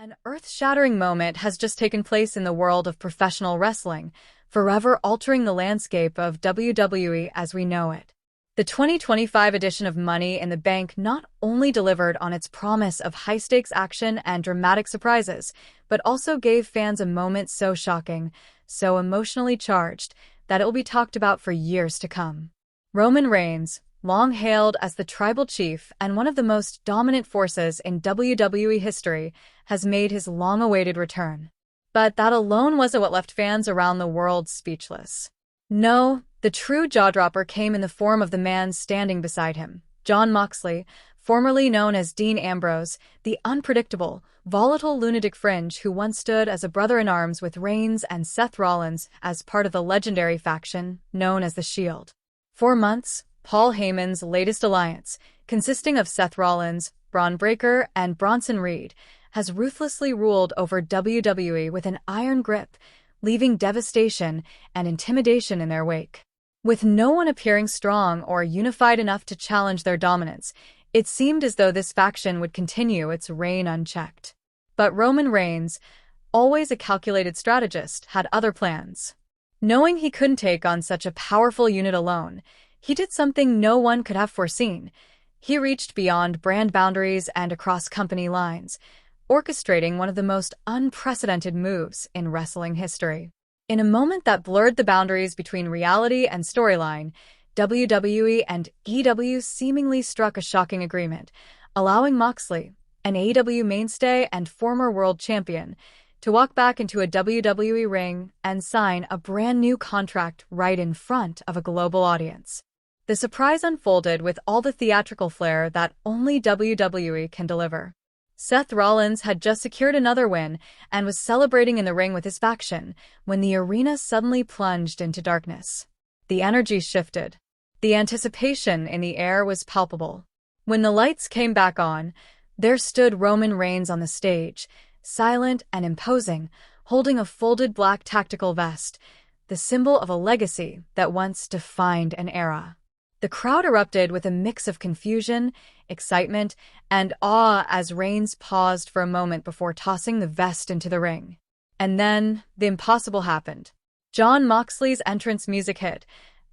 An earth-shattering moment has just taken place in the world of professional wrestling, forever altering the landscape of WWE as we know it. The 2025 edition of Money in the Bank not only delivered on its promise of high-stakes action and dramatic surprises, but also gave fans a moment so shocking, so emotionally charged, that it will be talked about for years to come. Roman Reigns, long hailed as the tribal chief and one of the most dominant forces in WWE history, has made his long-awaited return. But that alone wasn't what left fans around the world speechless. No, the true jaw-dropper came in the form of the man standing beside him, Jon Moxley, formerly known as Dean Ambrose, the unpredictable, volatile lunatic fringe who once stood as a brother-in-arms with Reigns and Seth Rollins as part of the legendary faction known as The Shield. For months, Paul Heyman's latest alliance, consisting of Seth Rollins, Braun Breaker, and Bronson Reed, has ruthlessly ruled over WWE with an iron grip, leaving devastation and intimidation in their wake. With no one appearing strong or unified enough to challenge their dominance, it seemed as though this faction would continue its reign unchecked. But Roman Reigns, always a calculated strategist, had other plans. Knowing he couldn't take on such a powerful unit alone, he did something no one could have foreseen. He reached beyond brand boundaries and across company lines, orchestrating one of the most unprecedented moves in wrestling history. In a moment that blurred the boundaries between reality and storyline, WWE and AEW seemingly struck a shocking agreement, allowing Moxley, an AEW mainstay and former world champion, to walk back into a WWE ring and sign a brand new contract right in front of a global audience. The surprise unfolded with all the theatrical flair that only WWE can deliver. Seth Rollins had just secured another win and was celebrating in the ring with his faction when the arena suddenly plunged into darkness. The energy shifted. The anticipation in the air was palpable. When the lights came back on, there stood Roman Reigns on the stage, silent and imposing, holding a folded black tactical vest, the symbol of a legacy that once defined an era. The crowd erupted with a mix of confusion, excitement, and awe as Reigns paused for a moment before tossing the vest into the ring. And then, the impossible happened. Jon Moxley's entrance music hit,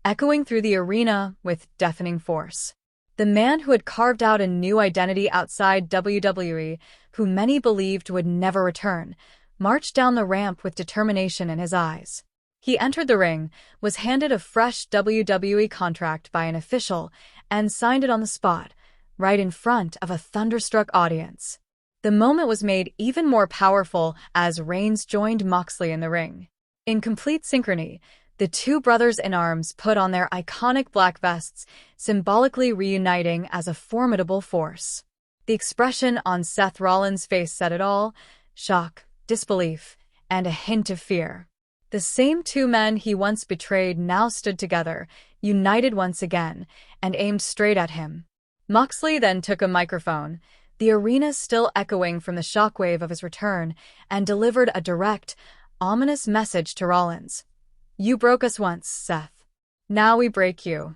echoing through the arena with deafening force. The man who had carved out a new identity outside WWE, who many believed would never return, marched down the ramp with determination in his eyes. He entered the ring, was handed a fresh WWE contract by an official, and signed it on the spot, right in front of a thunderstruck audience. The moment was made even more powerful as Reigns joined Moxley in the ring. In complete synchrony, the two brothers in arms put on their iconic black vests, symbolically reuniting as a formidable force. The expression on Seth Rollins' face said it all: shock, disbelief, and a hint of fear. The same two men he once betrayed now stood together, united once again, and aimed straight at him. Moxley then took a microphone, the arena still echoing from the shockwave of his return, and delivered a direct, ominous message to Rollins. "You broke us once, Seth. Now we break you."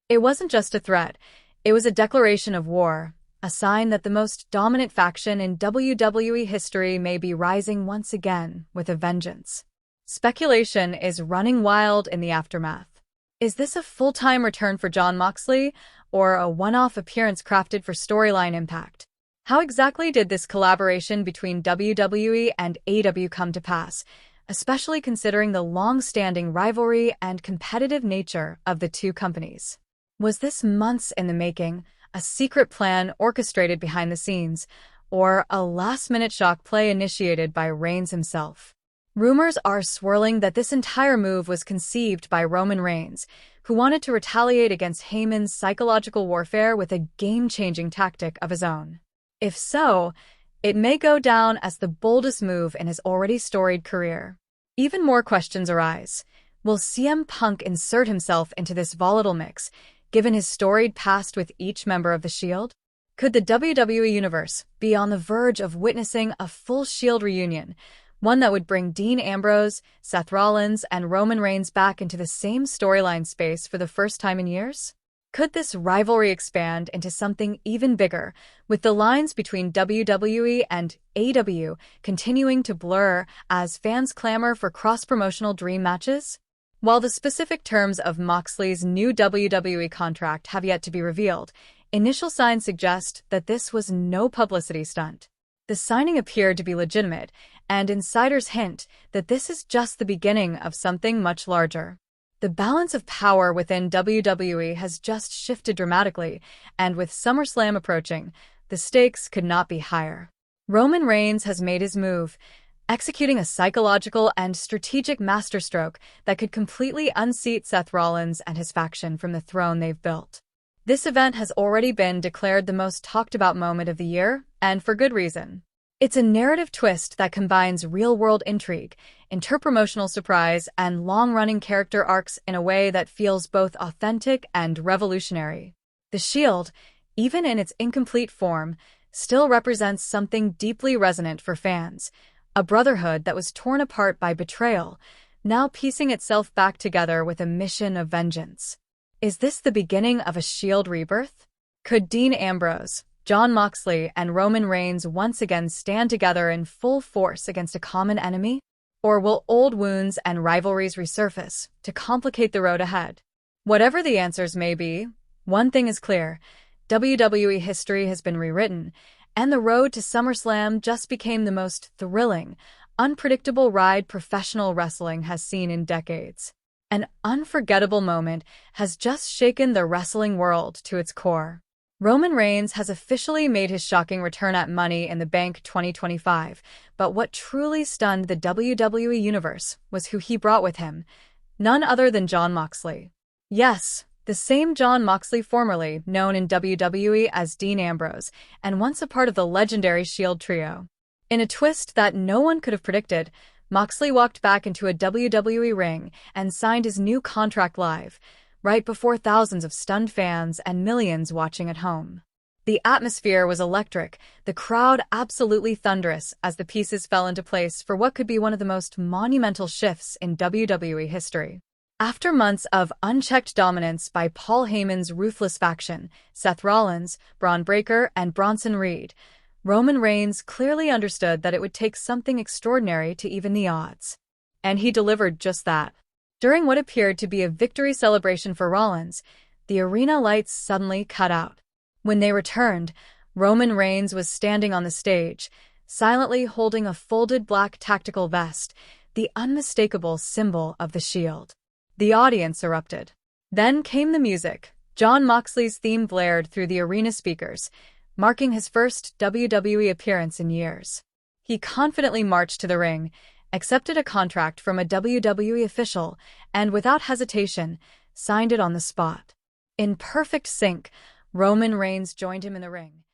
It wasn't just a threat, it was a declaration of war, a sign that the most dominant faction in WWE history may be rising once again with a vengeance. Speculation is running wild in the aftermath. Is this a full-time return for Jon Moxley, or a one-off appearance crafted for storyline impact? How exactly did this collaboration between WWE and AEW come to pass, especially considering the long-standing rivalry and competitive nature of the two companies? Was this months in the making, a secret plan orchestrated behind the scenes, or a last-minute shock play initiated by Reigns himself? Rumors are swirling that this entire move was conceived by Roman Reigns, who wanted to retaliate against Heyman's psychological warfare with a game-changing tactic of his own. If so, it may go down as the boldest move in his already storied career. Even more questions arise. Will CM Punk insert himself into this volatile mix, given his storied past with each member of the Shield? Could the WWE Universe be on the verge of witnessing a full Shield reunion, one that would bring Dean Ambrose, Seth Rollins, and Roman Reigns back into the same storyline space for the first time in years? Could this rivalry expand into something even bigger, with the lines between WWE and AEW continuing to blur as fans clamor for cross-promotional dream matches? While the specific terms of Moxley's new WWE contract have yet to be revealed, initial signs suggest that this was no publicity stunt. The signing appeared to be legitimate, and insiders hint that this is just the beginning of something much larger. The balance of power within WWE has just shifted dramatically, and with SummerSlam approaching, the stakes could not be higher. Roman Reigns has made his move, executing a psychological and strategic masterstroke that could completely unseat Seth Rollins and his faction from the throne they've built. This event has already been declared the most talked-about moment of the year, and for good reason. It's a narrative twist that combines real-world intrigue, interpromotional surprise, and long-running character arcs in a way that feels both authentic and revolutionary. The Shield, even in its incomplete form, still represents something deeply resonant for fans, a brotherhood that was torn apart by betrayal, now piecing itself back together with a mission of vengeance. Is this the beginning of a Shield rebirth? Could Dean Ambrose, Jon Moxley, and Roman Reigns once again stand together in full force against a common enemy? Or will old wounds and rivalries resurface to complicate the road ahead? Whatever the answers may be, one thing is clear: WWE history has been rewritten, and the road to SummerSlam just became the most thrilling, unpredictable ride professional wrestling has seen in decades. An unforgettable moment has just shaken the wrestling world to its core. Roman Reigns has officially made his shocking return at Money in the Bank 2025, but what truly stunned the WWE universe was who he brought with him, none other than Jon Moxley. Yes, the same Jon Moxley formerly known in WWE as Dean Ambrose, and once a part of the legendary Shield trio. In a twist that no one could have predicted, Moxley walked back into a WWE ring and signed his new contract live, right before thousands of stunned fans and millions watching at home. The atmosphere was electric, the crowd absolutely thunderous as the pieces fell into place for what could be one of the most monumental shifts in WWE history. After months of unchecked dominance by Paul Heyman's ruthless faction, Seth Rollins, Braun Breaker, and Bronson Reed, Roman Reigns clearly understood that it would take something extraordinary to even the odds. And he delivered just that. During what appeared to be a victory celebration for Rollins, the arena lights suddenly cut out. When they returned, Roman Reigns was standing on the stage, silently holding a folded black tactical vest, the unmistakable symbol of the Shield. The audience erupted. Then came the music. Jon Moxley's theme blared through the arena speakers, marking his first WWE appearance in years. He confidently marched to the ring, accepted a contract from a WWE official, and without hesitation, signed it on the spot. In perfect sync, Roman Reigns joined him in the ring,